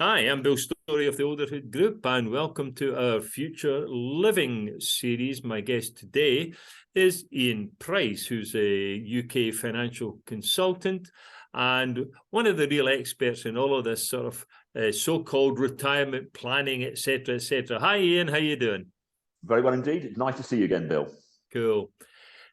Hi, I'm Bill Story of the Olderhood Group, and welcome to our Future Living series. My guest today is Ian Price, who's a UK financial consultant and one of the real experts in all of this sort of so-called retirement planning, etc., etc. Hi, Ian. How you doing? Very well indeed. It's nice to see you again, Bill. Cool.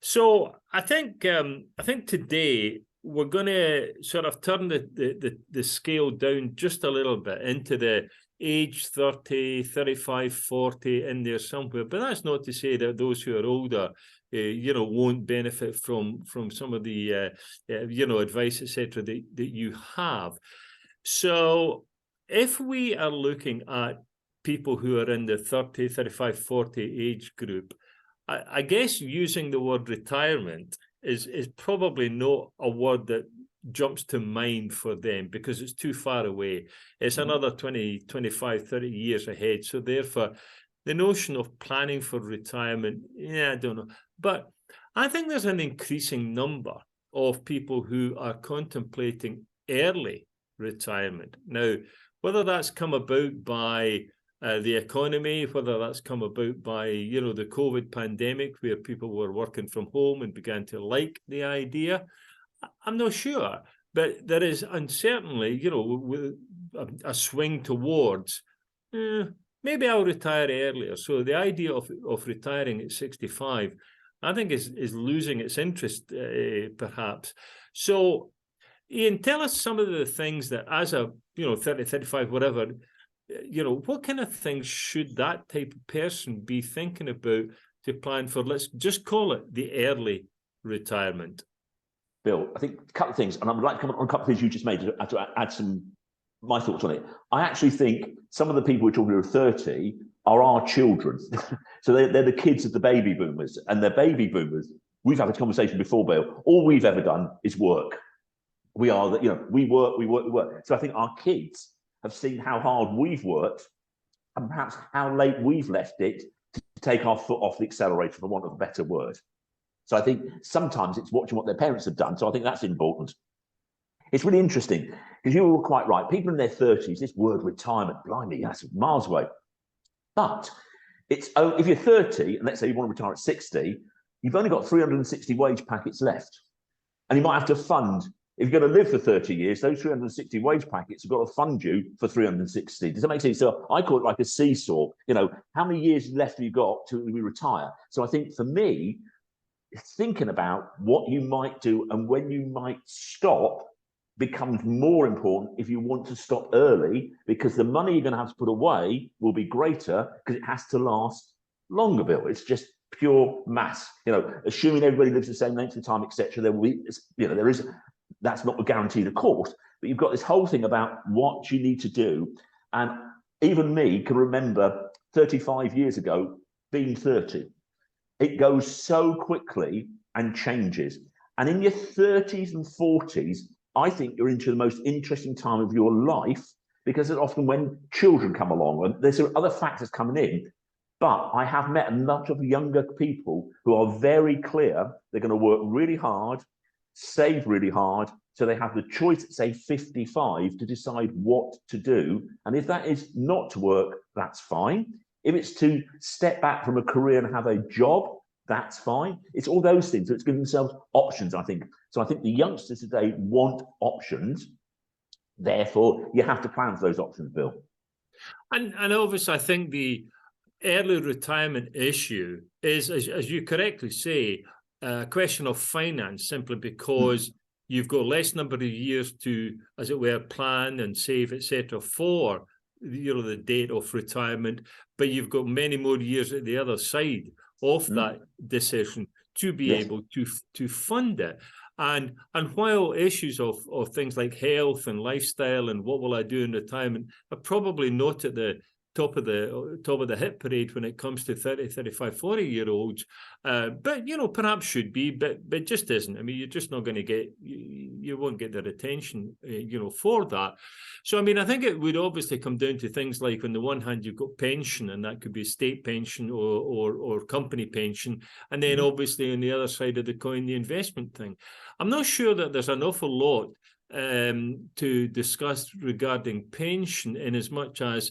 So I think today we're going to sort of turn the scale down just a little bit into the age 30, 35, 40 in there somewhere. But that's not to say that those who are older, won't benefit from some of the, advice, etc., that you have. So if we are looking at people who are in the 30, 35, 40 age group, I guess using the word retirement is probably not a word that jumps to mind for them because it's too far away. It's another 20, 25, 30 years ahead. So therefore, the notion of planning for retirement, I don't know. But I think there's an increasing number of people who are contemplating early retirement. Now, whether that's come about by the economy, whether that's come about by, the COVID pandemic where people were working from home and began to like the idea, I'm not sure. But there is uncertainly, a swing towards, maybe I'll retire earlier. So the idea of retiring at 65, I think is losing its interest, perhaps. So, Ian, tell us some of the things that as a, 30, 35, whatever, what kind of things should that type of person be thinking about to plan for, let's just call it the early retirement? Bill, I think a couple of things, and I would like to comment on a couple of things you just made to add some my thoughts on it. I actually think some of the people we're talking to are 30 are our children. So they're the kids of the baby boomers, and they're baby boomers. We've had a conversation before, Bill. All we've ever done is work. We are, we work. So I think our kids have seen how hard we've worked and perhaps how late we've left it to take our foot off the accelerator, for want of a better word. So I think sometimes it's watching what their parents have done. So I think that's important. It's really interesting because you were quite right. People in their 30s, this word retirement, blimey, that's miles away. But it's if you're 30 and let's say you want to retire at 60, you've only got 360 wage packets left. And you might have to fund, if you're going to live for 30 years, those 360 wage packets have got to fund you for 360. Does that make sense? So I call it like a seesaw. How many years left have you got to retire? So I think for me, thinking about what you might do and when you might stop becomes more important if you want to stop early, because the money you're going to have to put away will be greater because it has to last longer, Bill. It's just pure maths. Assuming everybody lives the same length of time, etc. There will be, there is. That's not a guaranteed, of course, but you've got this whole thing about what you need to do. And even me can remember 35 years ago being 30. It goes so quickly and changes. And in your 30s and 40s, I think you're into the most interesting time of your life, because it's often when children come along and there's other factors coming in. But I have met a lot of younger people who are very clear they're going to work really hard, save really hard, so they have the choice at, say, 55 to decide what to do. And if that is not to work, that's fine. If it's to step back from a career and have a job, that's fine. It's all those things. So it's giving themselves options, I think. So I think the youngsters today want options. Therefore, you have to plan for those options, Bill. And obviously, I think the early retirement issue is, as you correctly say, a question of finance, simply because you've got less number of years to, as it were, plan and save, etc., for the date of retirement, but you've got many more years at the other side of that decision to be able to fund it. And while issues of things like health and lifestyle and what will I do in retirement are probably not at the top of the hit parade when it comes to 30, 35, 40-year-olds, but perhaps should be, but just isn't. I mean, you're just not going to get, you won't get their attention, for that. So I mean, I think it would obviously come down to things like, on the one hand, you've got pension, and that could be state pension or company pension, and then obviously on the other side of the coin, the investment thing. I'm not sure that there's an awful lot to discuss regarding pension, in as much as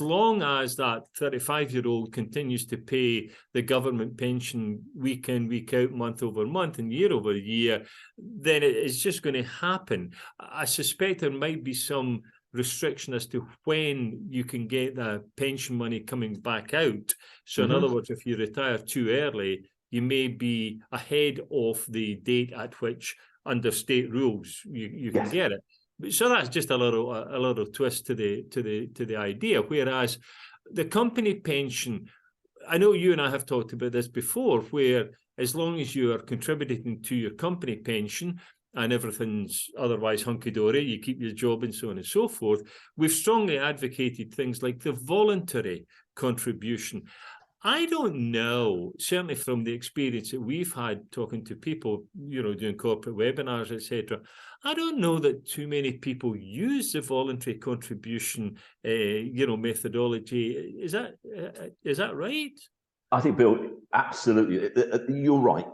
long as that 35-year-old continues to pay the government pension week in, week out, month over month and year over year, then it's just going to happen. I suspect there might be some restriction as to when you can get the pension money coming back out. So in other words, if you retire too early, you may be ahead of the date at which, under state rules, you can get it. So that's just a little twist to the idea. Whereas the company pension, I know you and I have talked about this before, where as long as you are contributing to your company pension and everything's otherwise hunky-dory, you keep your job and so on and so forth, we've strongly advocated things like the voluntary contribution. I don't know, certainly from the experience that we've had talking to people, doing corporate webinars, etc. I don't know that too many people use the voluntary contribution, methodology. Is that right? I think, Bill, absolutely. You're right.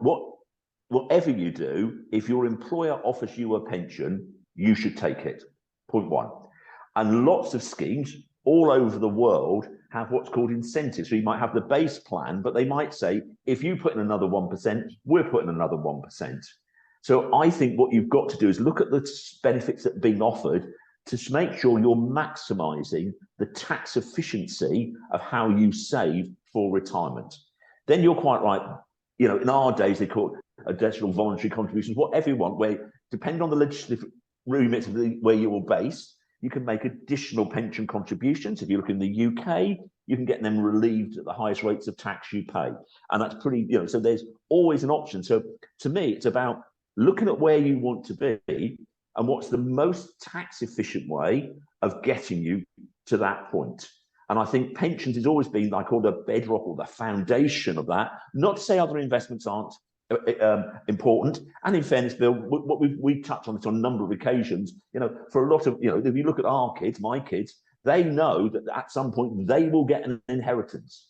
Whatever you do, if your employer offers you a pension, you should take it. Point one. And lots of schemes all over the world have what's called incentives. So you might have the base plan, but they might say, if you put in another 1%, we're putting another 1%. So I think what you've got to do is look at the benefits that are being offered to make sure you're maximizing the tax efficiency of how you save for retirement. Then you're quite right. In our days, they call it additional voluntary contributions, whatever you want, where depending on the legislative remit of where you're based, you can make additional pension contributions. If you look in the UK, you can get them relieved at the highest rates of tax you pay. And that's pretty, so there's always an option. So to me, it's about looking at where you want to be and what's the most tax efficient way of getting you to that point. And I think pensions has always been, I call the bedrock or the foundation of that. Not to say other investments aren't important. And in fairness, Bill, what we've touched on this on a number of occasions, for a lot of, if you look at our kids, my kids, they know that at some point they will get an inheritance.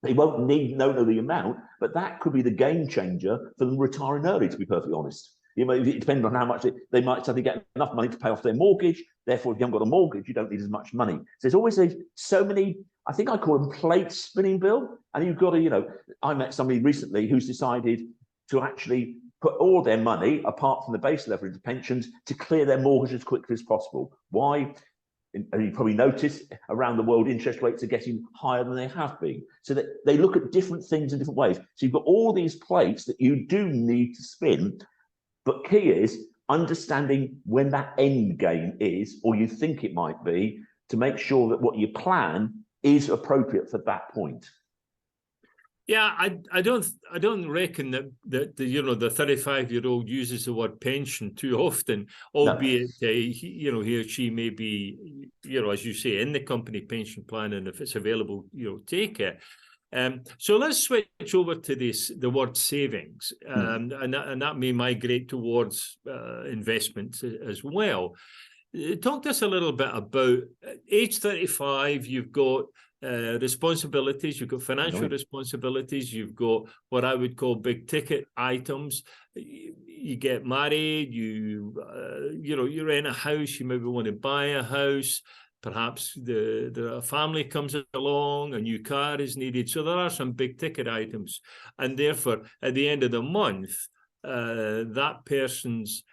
They won't know the amount, but that could be the game changer for them retiring early, to be perfectly honest. It depends on how much they might suddenly get enough money to pay off their mortgage. Therefore, if you haven't got a mortgage, you don't need as much money. So there's always so many, I think I call them plate spinning, Bill. And you've got to, I met somebody recently who's decided to actually put all their money, apart from the base level, into pensions to clear their mortgage as quickly as possible. Why? And you probably notice around the world, interest rates are getting higher than they have been. So that they look at different things in different ways. So you've got all these plates that you do need to spin. But key is understanding when that end game is, or you think it might be, to make sure that what you plan is appropriate for that point. Yeah, I don't reckon that the 35-year-old uses the word pension too often, albeit he or she may be, as you say, in the company pension plan, and if it's available, take it. So let's switch over to the word savings, and that may migrate towards investments as well. Talk to us a little bit about age 35. You've got responsibilities, you've got financial responsibilities, you've got what I would call big ticket items. You get married, you rent a house, you maybe want to buy a house. Perhaps the family comes along, a new car is needed. So there are some big ticket items. And therefore, at the end of the month, that person's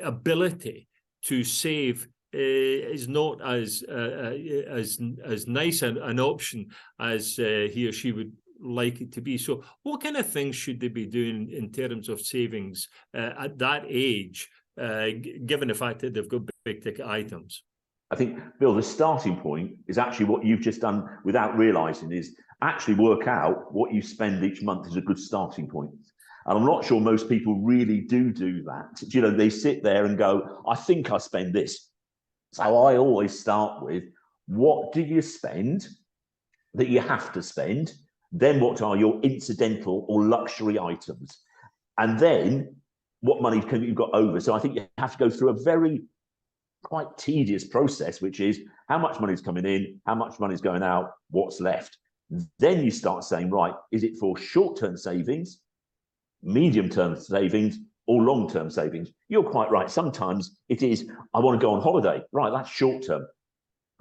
ability to save is not as nice an option as he or she would like it to be. So what kind of things should they be doing in terms of savings at that age, given the fact that they've got big ticket items? I think, Bill, the starting point is actually what you've just done without realizing, is actually work out what you spend each month is a good starting point. And I'm not sure most people really do that. They sit there and go, I think I spend this. So I always start with, what do you spend that you have to spend? Then what are your incidental or luxury items? And then what money can you've got over? So I think you have to go through a very quite tedious process, which is how much money is coming in, how much money is going out, what's left. Then you start saying, right, is it for short-term savings, medium-term savings, or long-term savings. You're quite right. Sometimes it is, I want to go on holiday. Right, that's short-term.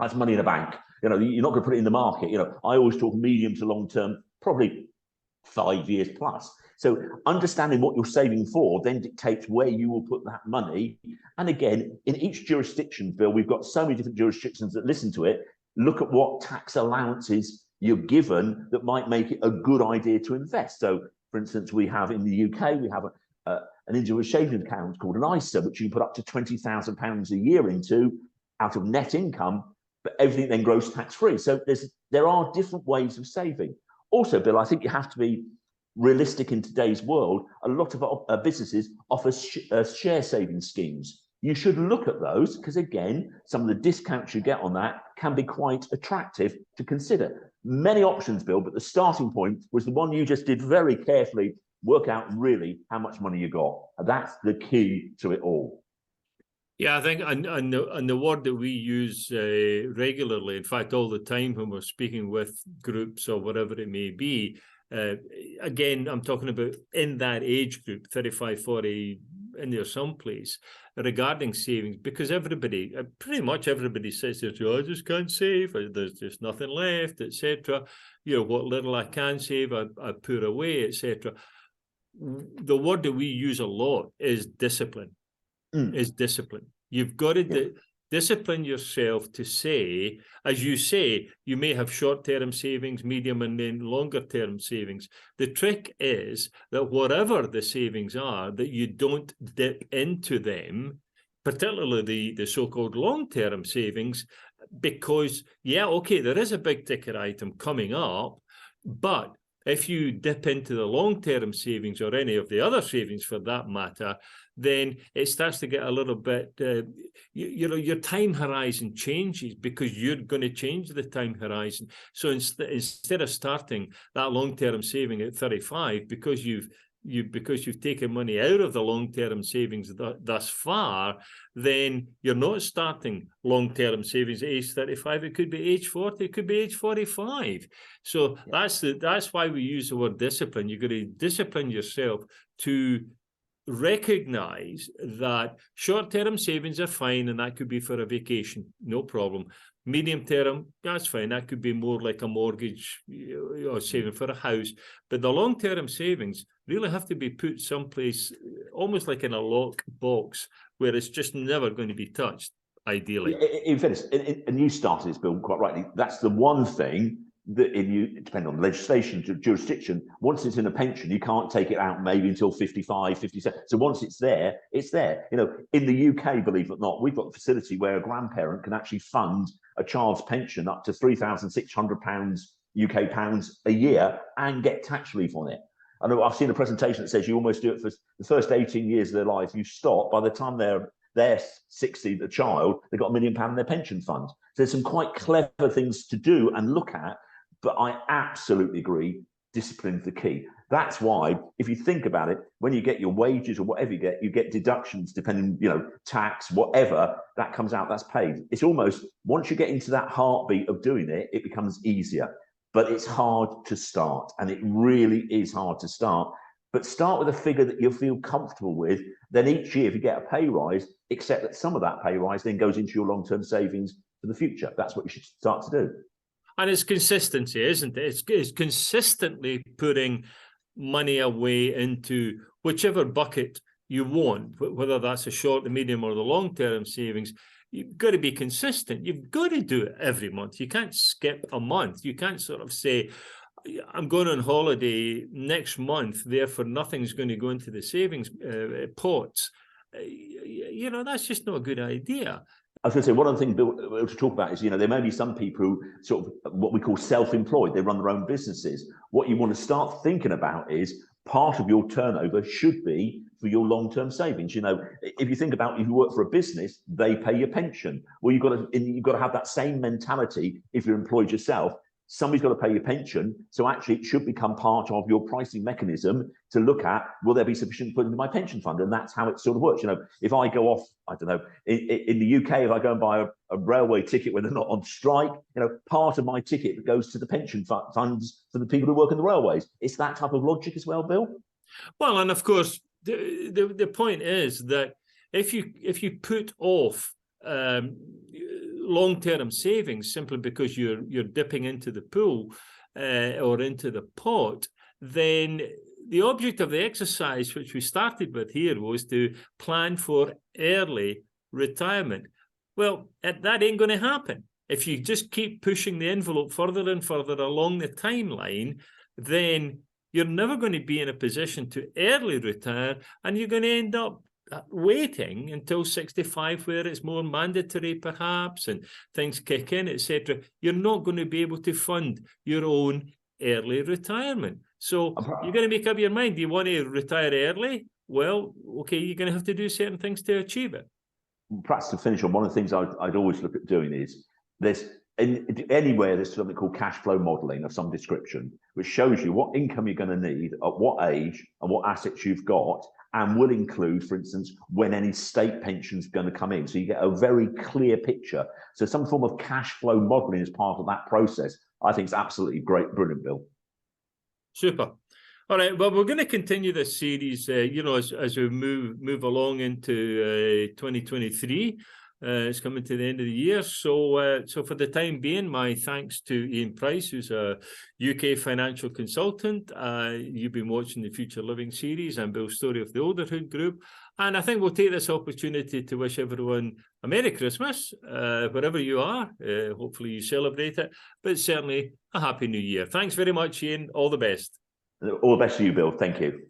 That's money in the bank. You're not going to put it in the market. I always talk medium to long-term, probably 5 years plus. So understanding what you're saving for then dictates where you will put that money. And again, in each jurisdiction, Bill, we've got so many different jurisdictions that listen to it. Look at what tax allowances you're given that might make it a good idea to invest. So, for instance, we have in the UK, we have an individual savings account called an ISA, which you can put up to £20,000 a year into out of net income, but everything then grows tax-free. So there are different ways of saving. Also, Bill, I think you have to be realistic in today's world. A lot of businesses offer share saving schemes. You should look at those because, again, some of the discounts you get on that can be quite attractive to consider. Many options, Bill, but the starting point was the one you just did very carefully. Work out really how much money you got. That's the key to it all. Yeah, I think, and the word that we use regularly, in fact, all the time when we're speaking with groups or whatever it may be, again, I'm talking about in that age group, 35, 40, in there someplace, regarding savings, because everybody, pretty much everybody says, I just can't save, there's just nothing left, etc. What little I can save, I put away, etc. The word that we use a lot is discipline. Is discipline. You've got to discipline yourself to say, as you say, you may have short-term savings, medium, and then longer-term savings. The trick is that whatever the savings are, that you don't dip into them, particularly the so-called long-term savings, because, there is a big ticket item coming up, but if you dip into the long-term savings or any of the other savings for that matter, then it starts to get a little bit, your time horizon changes because you're going to change the time horizon. So instead of starting that long-term saving at 35, because you've taken money out of the long-term savings thus far, then you're not starting long-term savings at age 35. It could be age 40. It could be age 45. So that's why we use the word discipline. You've got to discipline yourself to recognize that short-term savings are fine, and that could be for a vacation, no problem. Medium term, that's fine. That could be more like a mortgage or saving for a house. But the long-term savings really have to be put someplace almost like in a lock box where it's just never going to be touched, ideally. In fairness, and you started this, Bill, quite rightly. That's the one thing that depending on legislation, jurisdiction, once it's in a pension, you can't take it out maybe until 55, 57. So once it's there, it's there. In the UK, believe it or not, we've got a facility where a grandparent can actually fund a child's pension up to £3,600 UK pounds a year and get tax relief on it. I know I've seen a presentation that says you almost do it for the first 18 years of their life. You stop by the time they're 60, the child, they've got £1 million in their pension fund. So there's some quite clever things to do and look at. But I absolutely agree, discipline is the key. That's why, if you think about it, when you get your wages or whatever you get deductions depending, tax, whatever, that comes out, that's paid. It's almost, once you get into that heartbeat of doing it, it becomes easier. But it's hard to start, and it really is hard to start. But start with a figure that you'll feel comfortable with. Then each year, if you get a pay rise, accept that some of that pay rise then goes into your long-term savings for the future. That's what you should start to do. And it's consistency, isn't it? It's consistently putting money away into whichever bucket you want, whether that's a short, the medium, or the long-term savings. You've got to be consistent. You've got to do it every month. You can't skip a month. You can't sort of say, I'm going on holiday next month, therefore nothing's going to go into the savings pots. That's just not a good idea. I was going to say, one other thing, Bill, to talk about is, there may be some people who sort of what we call self-employed. They run their own businesses. What you want to start thinking about is part of your turnover should be for your long-term savings. If you think about if you work for a business, they pay your pension. Well, you've got to have that same mentality if you're employed yourself. Somebody's got to pay your pension. So actually, it should become part of your pricing mechanism to look at, will there be sufficient put into my pension fund? And that's how it sort of works. If I go off, I don't know, in the UK, if I go and buy a railway ticket when they're not on strike, part of my ticket goes to the pension funds for the people who work in the railways. It's that type of logic as well, Bill. Well, and of course, the point is that if you put off long-term savings simply because you're dipping into the pool or into the pot, then the object of the exercise, which we started with here, was to plan for early retirement. Well, that ain't going to happen. If you just keep pushing the envelope further and further along the timeline, then you're never going to be in a position to early retire, and you're going to end up waiting until 65, where it's more mandatory perhaps, and things kick in, etc. You're not going to be able to fund your own early retirement. So you're going to make up your mind. Do you want to retire early? Well, okay, you're going to have to do certain things to achieve it. Perhaps to finish on, one of the things I'd always look at doing is anywhere there's something called cash flow modeling of some description, which shows you what income you're going to need at what age and what assets you've got, and will include, for instance, when any state pension's going to come in. So you get a very clear picture. So some form of cash flow modeling as part of that process, I think is absolutely great. Brilliant, Bill. Super. All right. Well, we're going to continue this series, as we move along into 2023. It's coming to the end of the year. So for the time being, my thanks to Ian Price, who's a UK financial consultant. You've been watching the Future Living series. I'm Bill Story of the Olderhood Group. And I think we'll take this opportunity to wish everyone a Merry Christmas, wherever you are. Hopefully you celebrate it, but certainly a Happy New Year. Thanks very much, Ian. All the best. All the best to you, Bill. Thank you.